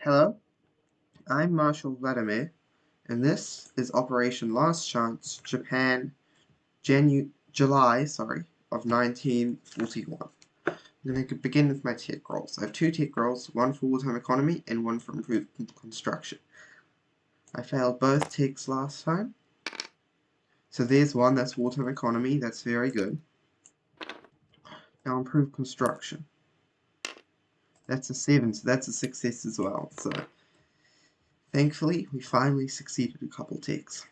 Hello, I'm Marshal Vladimir, and this is Operation Last Chance, Japan, July, of 1941. I'm going to begin with my tech rolls. I have two tech rolls, one for wartime economy and one for improved construction. I failed both techs last time, so there's one, that's wartime economy, that's very good. Now improved construction. That's a 7, so that's a success as well. So thankfully, we finally succeeded a couple techs.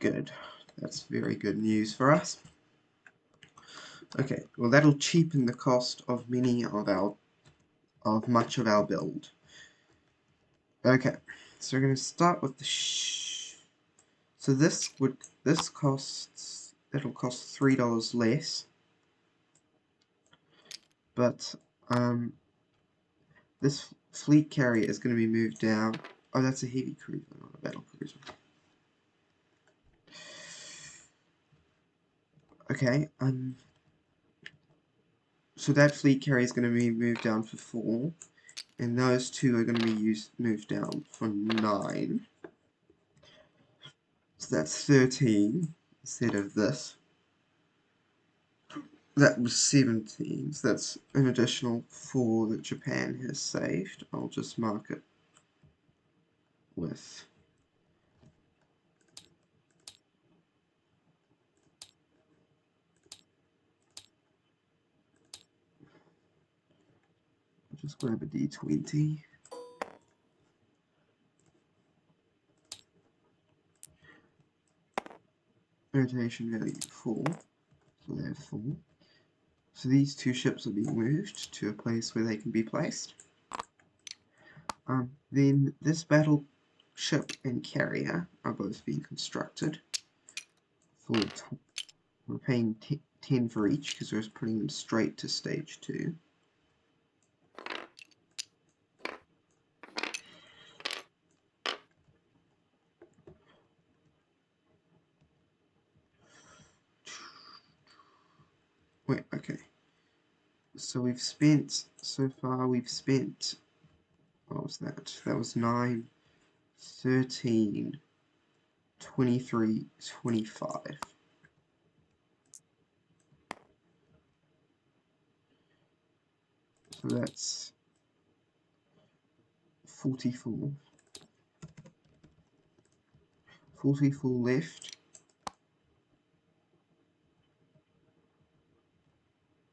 Good. That's very good news for us. Okay, well that'll cheapen the cost of much of our build. Okay, so we're going to start with the so it'll cost $3 less, but this fleet carrier is going to be moved down. Oh, that's a heavy cruiser, not a battle cruiser. Okay, so that fleet carrier is going to be moved down for 4, and those two are going to be moved down for 9. So that's 13 instead of this. That was 17, so that's an additional 4 that Japan has saved. I'll just mark it with I'll just grab a D20. Rotation value 4, so they're 4. So these two ships are being moved to a place where they can be placed. Then this battleship and carrier are both being constructed. We're paying 10 for each because we're putting them straight to stage 2. Wait, okay. So so far we've spent, what was that? That was 9, 13, 23, 25. So that's 44. 44 left.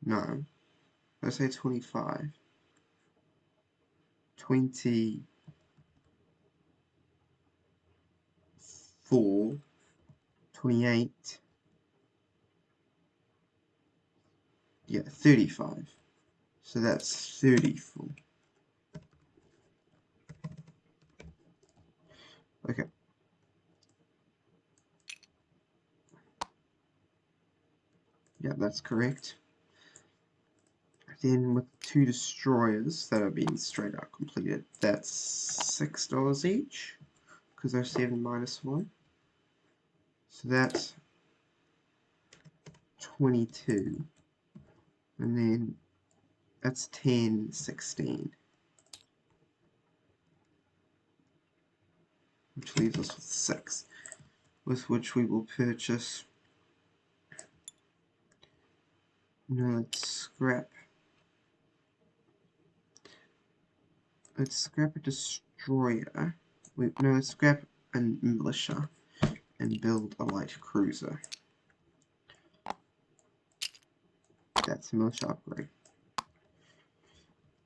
No. Let's say 25. 24. 28. Yeah, 35. So that's 34. Okay. Yeah, that's correct. Then with 2 destroyers that are being straight out completed, that's $6 each, because they're 7 minus 1. So that's 22. And then that's 10, 16. Which leaves us with 6, with which we will purchase. No, let's scrap a destroyer. Let's scrap a militia and build a light cruiser. That's a militia upgrade.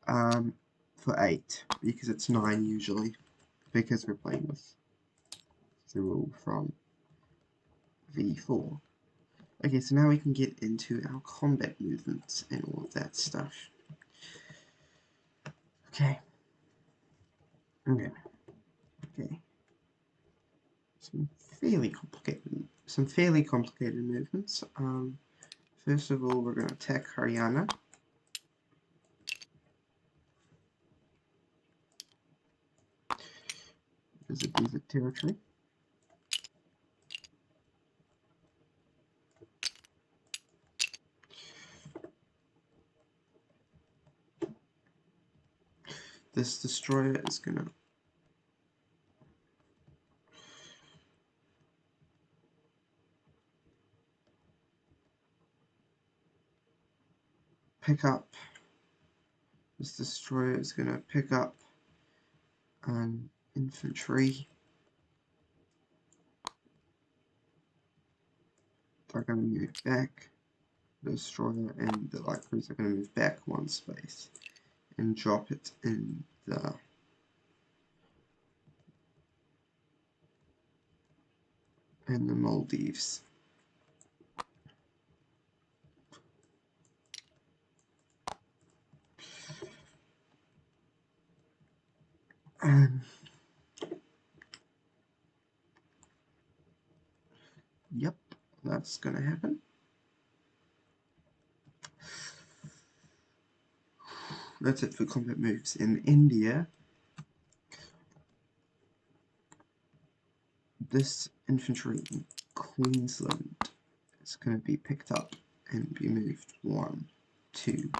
For 8, because it's 9 usually, because we're playing with the rule from V4. Okay, so now we can get into our combat movements and all of that stuff. Okay. Some fairly complicated movements. First of all, we're going to attack Haryana. Visit territory. This destroyer is gonna pick up. This destroyer is gonna pick up an infantry. They're gonna move back. The destroyer and the light cruiser are gonna move back one space and drop it in the Maldives. Yep, that's gonna happen. That's it for combat moves in India. This infantry in Queensland is going to be picked up and be moved 1, 2,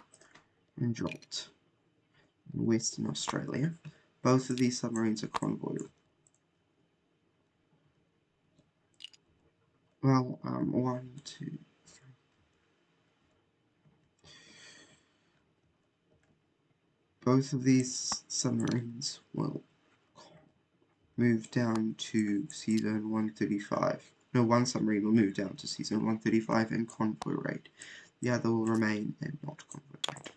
and dropped in Western Australia. Both of these submarines are convoy. Well, 1, 2, 3. Both of these submarines will move down to Sea Zone 135. No, one submarine will move down to Sea Zone 135 and convoy raid. The other will remain and not convoy raid.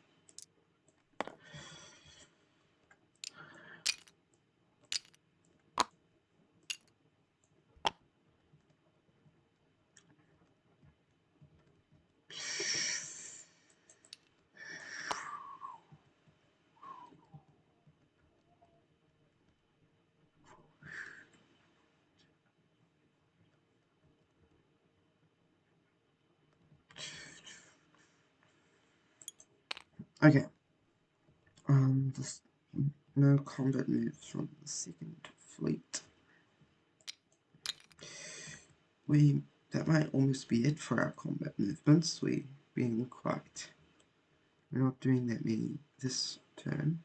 Okay. No combat moves from the Second Fleet. That might almost be it for our combat movements. We're not doing that many this turn.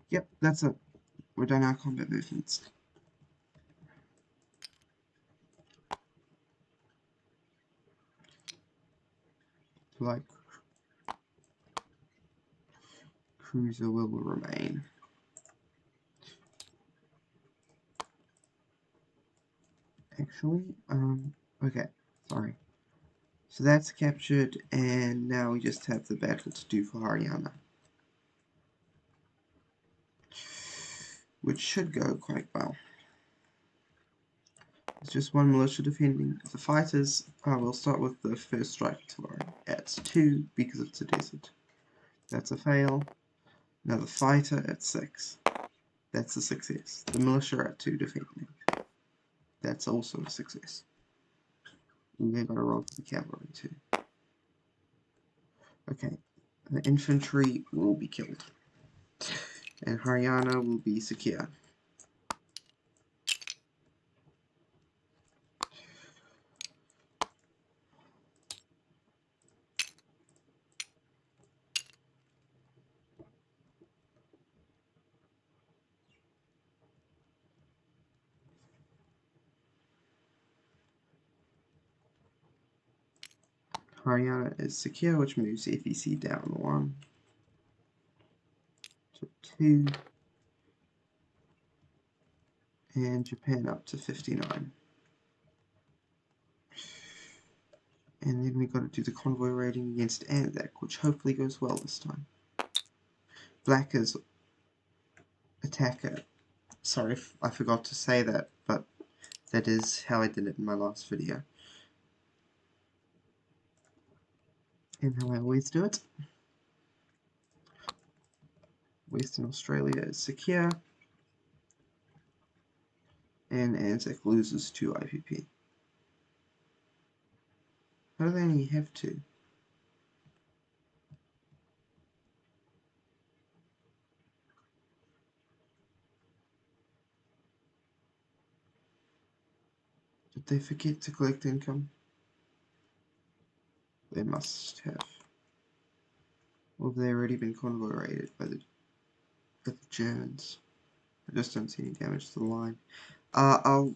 Yep, that's it. We're done our combat movements. Light cruiser will remain. Actually, okay, sorry. So that's captured, and now we just have the battle to do for Haryana, which should go quite well. It's just one militia defending the fighters. We'll start with the first strike artillery at 2 because it's a desert. That's a fail. Now the fighter at 6. That's a success. The militia at 2 defending. That's also a success. We've got to roll for the cavalry too. Okay, the infantry will be killed. And Haryana will be secure. Haryana is secure, which moves FEC down 1 to 2, and Japan up to 59. And then we got to do the convoy raiding against Anzac, which hopefully goes well this time. Black is attacker. Sorry if I forgot to say that, but that is how I did it in my last video. And how I always do it. Western Australia is secure. And Anzac loses 2 IPP. How do they only have two? Did they forget to collect income? They must have. Or have they already been convoyed by the Germans? I just don't see any damage to the line. I'll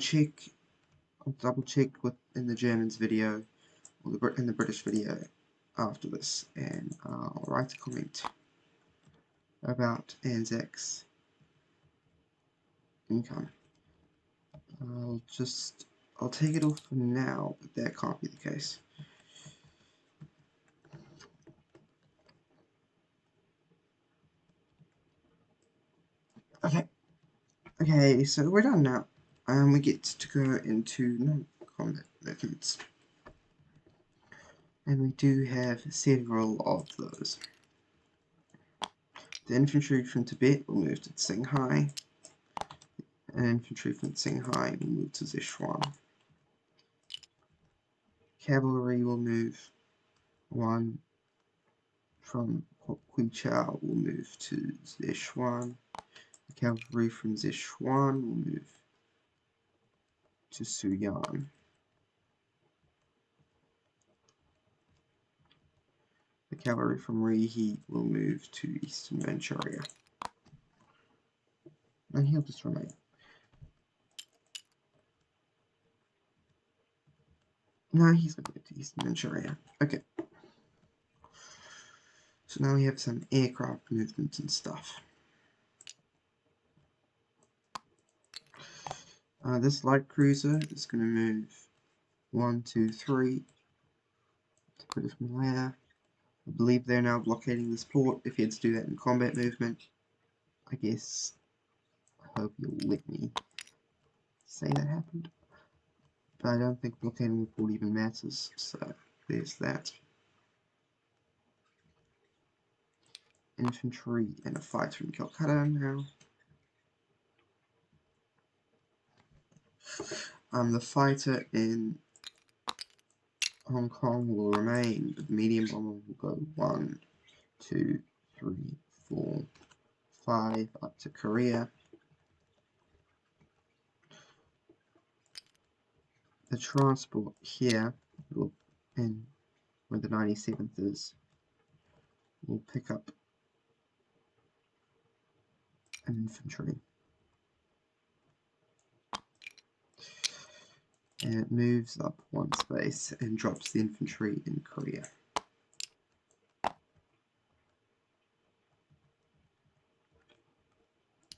check. I'll double check in the Germans video or in the British video after this, and I'll write a comment about Anzacs income. I'll take it off for now, but that can't be the case. Okay, so we're done now. We get to go into non-combat movements. And we do have several of those. The infantry from Tibet will move to Qinghai, and infantry from Qinghai will move to Sichuan. Cavalry will move. One from Qichao will move to Sichuan. The cavalry from Sichuan will move to Suyan. The cavalry from Rihe will move to Eastern Manchuria. And he'll just remain. No, he's going to go to Eastern Manchuria. Okay. So now we have some aircraft movements and stuff. This light cruiser is going to move 1, 2, 3 to British Malaya. I believe they're now blockading this port. If you had to do that in combat movement, I guess I hope you'll let me say that happened. But I don't think blockading the port even matters, so there's that. Infantry and a fighter in Calcutta now. The fighter in Hong Kong will remain, but the medium bomber will go 1, 2, 3, 4, 5 up to Korea. The transport here will, in where the 97th is, will pick up an infantry. And it moves up one space and drops the infantry in Korea.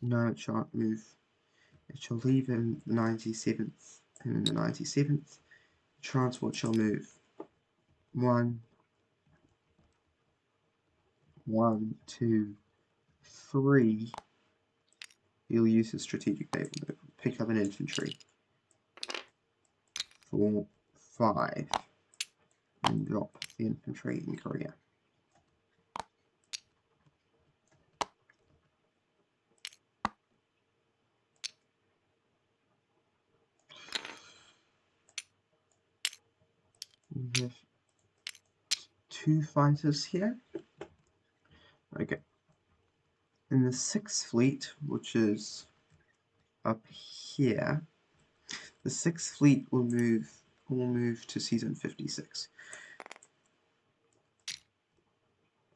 No, it shan't move. It shall leave in the 97th, and in the 97th, the transport shall move 1, 2, 3. He'll use his strategic naval move, pick up an infantry. 4, 5, and drop the infantry in Korea. We have 2 fighters here. Okay. In the 6th Fleet, which is up here, the 6th Fleet will move to Season 56.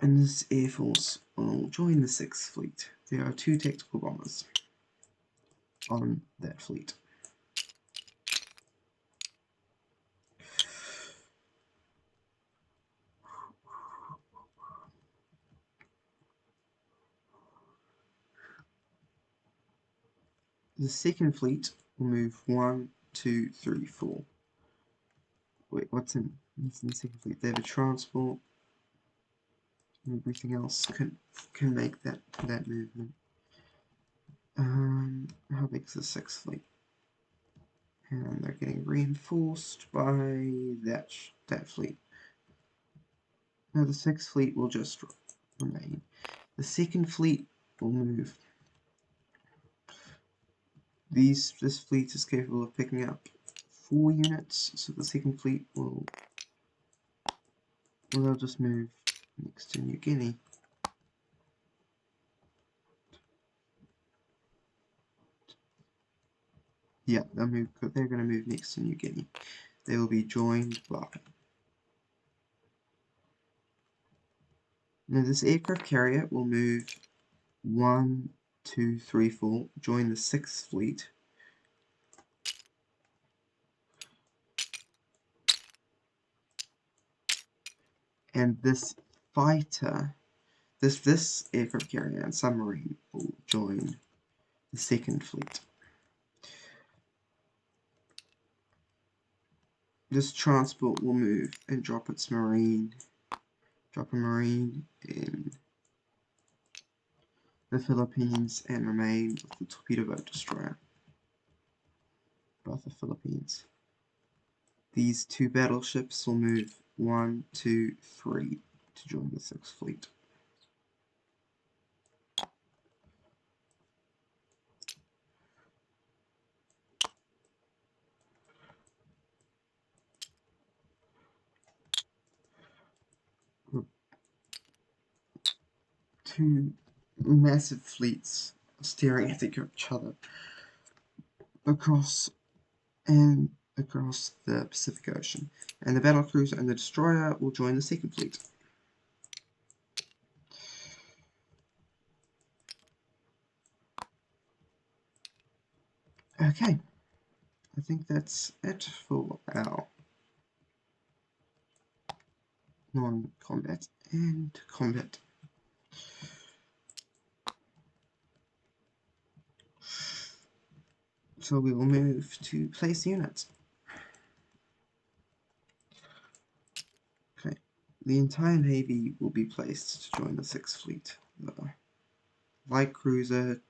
And this Air Force will join the 6th Fleet. There are 2 tactical bombers on that fleet. The 2nd Fleet will move 1, 2, 3, 4. Wait, what's in the 2nd Fleet? They have a transport. Everything else can make that movement. How big is the 6th Fleet? And they're getting reinforced by that fleet. Now the 6th Fleet will just remain. The 2nd Fleet will move. This fleet is capable of picking up 4 units, so the second fleet will, well, they'll just move next to New Guinea. Yeah, they're going to move next to New Guinea. They will be joined by... Now this aircraft carrier will move 1, 2, 3, 4, join the 6th fleet. And this fighter, this aircraft carrier and submarine will join the 2nd fleet. This transport will move and drop a marine in the Philippines and remain with the torpedo boat destroyer above the Philippines. These 2 battleships will move 1, 2, 3 to join the 6th fleet. Two massive fleets staring at each other across the Pacific Ocean, and the battlecruiser and the destroyer will join the 2nd fleet. Okay, I think that's it for our non-combat and combat. So we will move to place units. Okay, the entire Navy will be placed to join the 6th fleet. The light cruiser,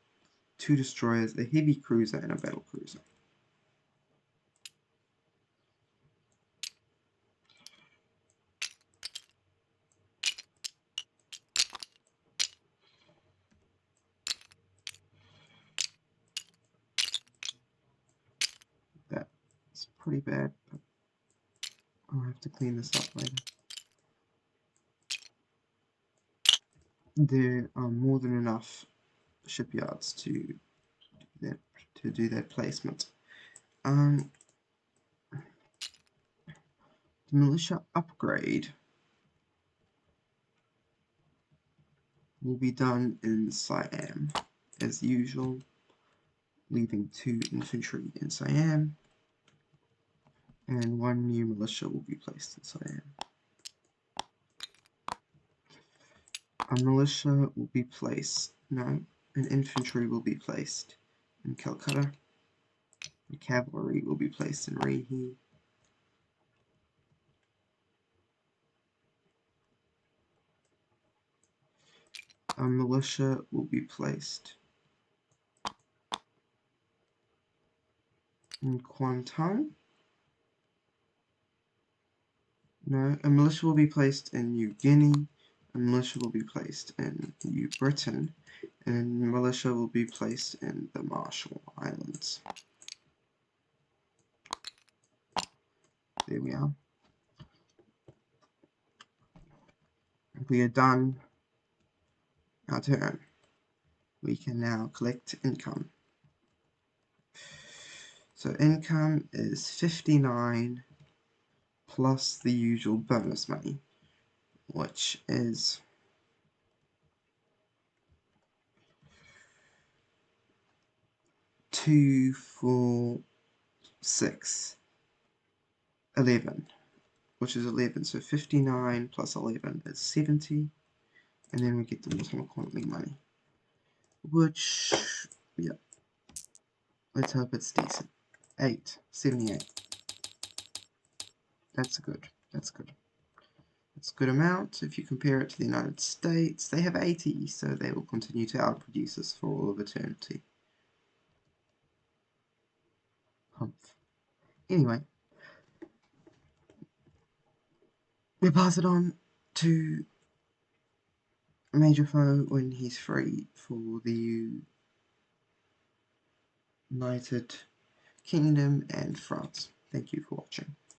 2 destroyers, a heavy cruiser, and a battle cruiser. That's pretty bad, but I'll have to clean this up later. There are more than enough shipyards to do that placement. The militia upgrade will be done in Siam as usual, leaving 2 infantry in Siam, and 1 new militia will be placed in Siam. An infantry will be placed in Calcutta. The cavalry will be placed in Rehe. A militia will be placed in Kuantan. No, a militia will be placed in New Guinea. A militia will be placed in New Britain. And a militia will be placed in the Marshall Islands. There we are. We are done our turn. We can now collect income. So income is 59 plus the usual bonus money, which is 2, 4, 6, 11, which is 11. So 59 plus 11 is 70, and then we get the Atomic Quantity money, which, yeah, let's hope it's decent. 78. That's good. It's a good amount. If you compare it to the United States, they have 80, so they will continue to outproduce us for all of eternity. Humph. Anyway, we pass it on to Major Foe when he's free for the United Kingdom and France. Thank you for watching.